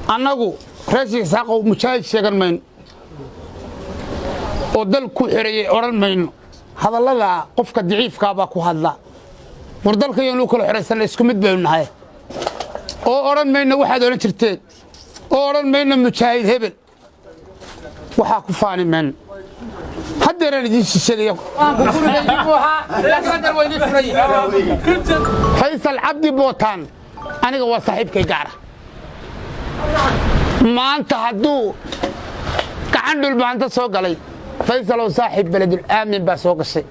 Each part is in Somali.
annagu raashiga saaqo mujaahid sheegan mayno oo dal ku xirayay oran mayno hadallada qofka daciifka baa ku hadla war dalka inuu kala xiraysan isku mid baynu nahay oo oran mayno waxaad oran jirteen oo oran mayno mujaahid hebel waxa ku faani mayno haddana idin shisheeyo Faysal Cabdi Bootaan aniga waa saaxiibkay gaar maanta hadduu gacan dhul maanta soo galay Faysal oo saaxiib beledul aamin baa soo gashay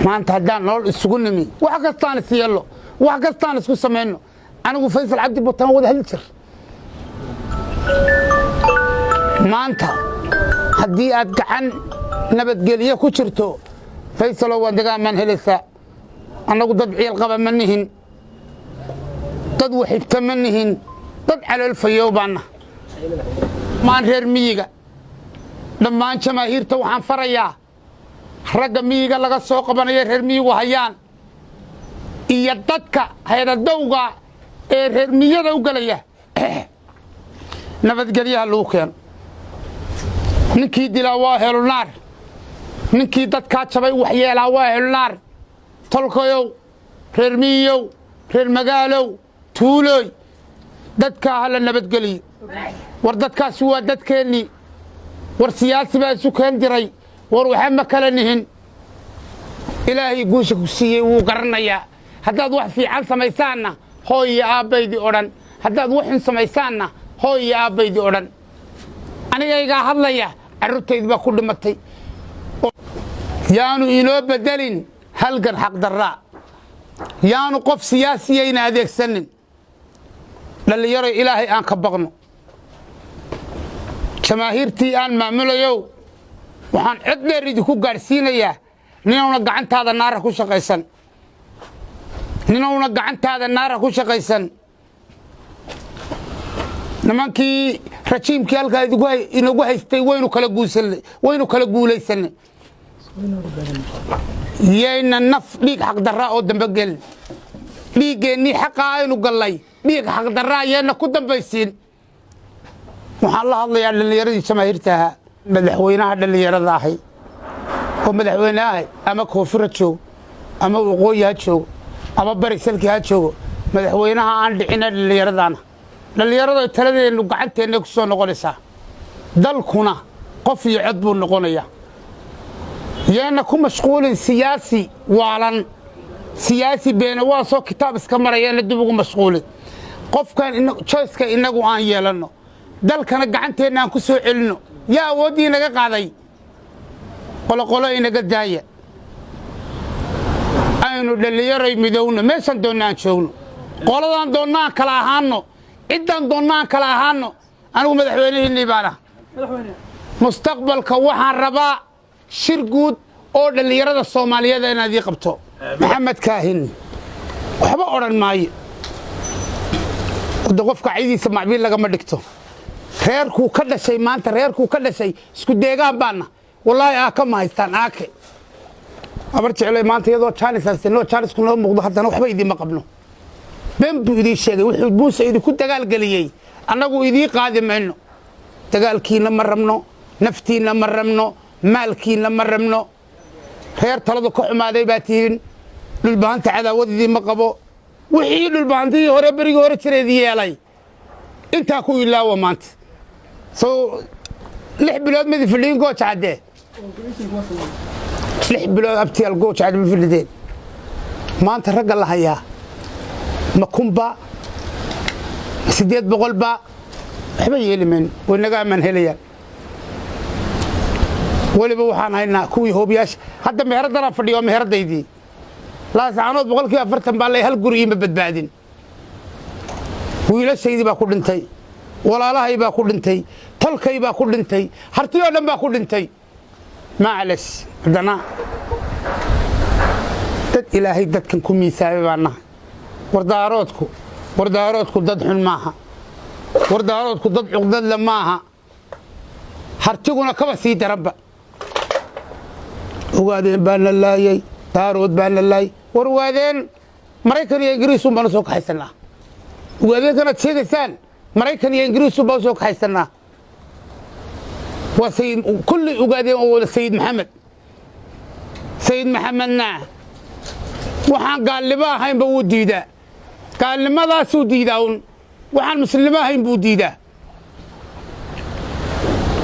maanta haddaan nolol isugu nimi wax kastaan siiyalo wax kastaan isku sameeyno anigu Faysal Cabdi Bootaan wada hal jir maanta haddii aad gacan nabadgelyo ku jirto Faysal oo wadagaaman helaysa annagu dad ciil qaba ma nihin dad waxibta ma nihin dad calool fayow baana maan reer miyiga dhammaan jamaahiirta waxaan farayaa ragga miyiga laga soo qabanayo reer miyigu hayaan iyo dadka hayradowga ee reer miyada u galaya nabadgelyaha lagu keeno ninkii dilaa waa helunaar ninkii dadkaa jabay waxyeelaa waa helunaar tolkayow reer miyow reer magaalow tuulooy dadkaa hala nabadgeliyo war dadkaasi waa dadkeennii war siyaasi baa isu keen diray war waxa ma kala nihin ilaahay guusha ku siiyey wuu garanayaa haddaad wax fiican samaysaanna hooy iyo aabbaydii odhan haddaad wax xun samaysaanna hooy iyo aabbaydii odhan anigaygaa hadlaya carruurtayd baa ku dhimatay yaanu inoo bedelin halgan xaqdarraa yaanu qof siyaasiyayna adeegsanin dhallinyaro ilaahay aan ka baqno jamaahiirtii aan maamulayow waxaan cod dheer idinku gaadhsiinayaa ninowna gacantaada naara ku shaqaysan ninowna gacantaada naara ku shaqaysan nimankii rajiimkii halkaa inagu haystay waynu kala guulaysanay yayna naf dhiig xaqdarraa oo dambe gelin dhiiggeennii xaqaa aynu gallay dhiig xaqdarraa yayna ku dambaysiin waxaan la hadlayaa dhallinyaradii jamaahiirta ahaa madaxweynaha dhallinyarada ahay oo madaxweyne ahay ama koonfur ha joogo ama waqooyi ha joogo ama bari salki ha joogo madaxweynaha aan dhicina dhallinyaradaana dhallinyarada taladeennu gacanteenna ku soo noqonaysaa dalkuna qof iyo cod buu noqonayaa yaana ku mashquulin siyaasi waalan siyaasi beena waa soo kitaab iska marayaana dib ugu mashquulin qofkan choice-ka inagu aan yeelanno dalkana gacanteenna aan ku soo celinno yaa awooddii naga qaaday qoloqolo inaga daaya aynu dhallinyaray midowno meeshan doonna aan joogno qoladaan doonna aan kala ahaanno ciddaan doonna aan kala ahaanno anigu madaxweynehiinnii baana mustaqbalka waxaan rabaa shir guud oo dhallinyarada Soomaaliyeed inaad ii qabto maxamed kaahin waxba oran maayo wada qofka ciidiisa macbiil laga ma dhigto reerku ka dhashay maanta reerku ka dhashay isku deegaan baana wallahi ka mahaystaan aake abar jeclay maanta iyadoo Charles ku noo muuqdo haddana waxba idin ma qabno bambu idin sheegay wuxuu buusa idinku dagaal galiyay annagu idin qaadi mayno dagaalkiina ma rabno naftiina ma rabno maalkiina ma rabno reer taladu ka xumaaday baa tihiin dhulbaanta cadaawadii ma qabo wixii dhulbaantii hore berigii hore jireedii yeelay intaa ku ilaawa maanta soo 6 bilood mid fadhiin gooch cadde 6 bilood abtiyaal gooch cadde ma fadhideen maanta ragga la hayaa ma kumba 800 ba waxba yeelimen wanaga man helayaan waliba waxaan haynaa kuwii hoobiyaasha hadda meheradana fadhiyo meheradaydii laasaanood 40% baa lay hal guri ma badbaadin wiilashaydii baa ku dhintay walaalahay baa ku dhintay tolkay baa ku dhintay hartiyo dhan baa ku dhintay maalash hadana dad ilaahay dadkan ku miisaabay baana wardaaroodku dad xun maaha wardaaroodku dad cuqdad la maaha hartiguna kaba sii daraba ogaadeen baana laayay daarood baana laayay warwaadeen Mareykan iyo Ingiriis baan soo kaxaysanaa ogaadeen kana sheegaysaan maraykan iyo ingiriisu baa soo kaxaysanaa waa sayid kulli ogaadeen oo wada sayid maxamedna waxaan gaalnimo ahaynba wuu diidaa gaalnimadaasuu diidaa un waxaan muslimo ahayn buu diidaa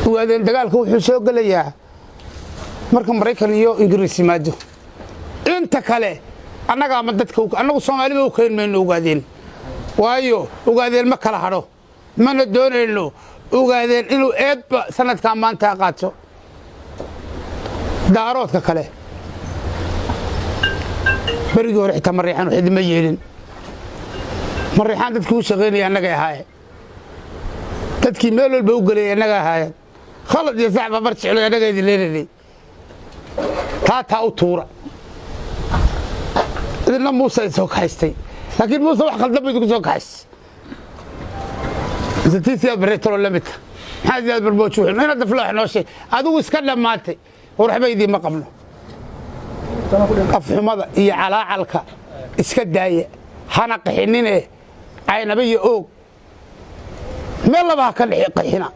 ogaadeen dagaalka wuxuu soo gelayaa marka maraykan iyo ingiriis yimaado inta kale annaga ama dadka annagu Soomaaliba u keen mayno ogaadeen waayo ogaadeen ma kala hadho mana doonayno ogaadeen inuu eedba sanadka maanta qaato daaroodka kale barigi hore xitaa Mariixaan wixii ma yeelin Mariixaan dadkii u shaqeynaya annaga ahaay dadkii meel walba u galay annaga ahaay khalad iyo saxba barjiclo annaga idin leeyahay taa u tuura idina Muuse soo kaxaystay laakiin Muuse wax khaldan buu ku soo kaxaystay زتيسيا بريترو لمتها هذا بالبوشوح هنا دفلاح نوشي هذا اسكا دماتي ورحبا يدي ما قبله قف حمضه هي على علكا اسكا دايه حنا قحنين اي نبي اوق ميل لبا كان قحنا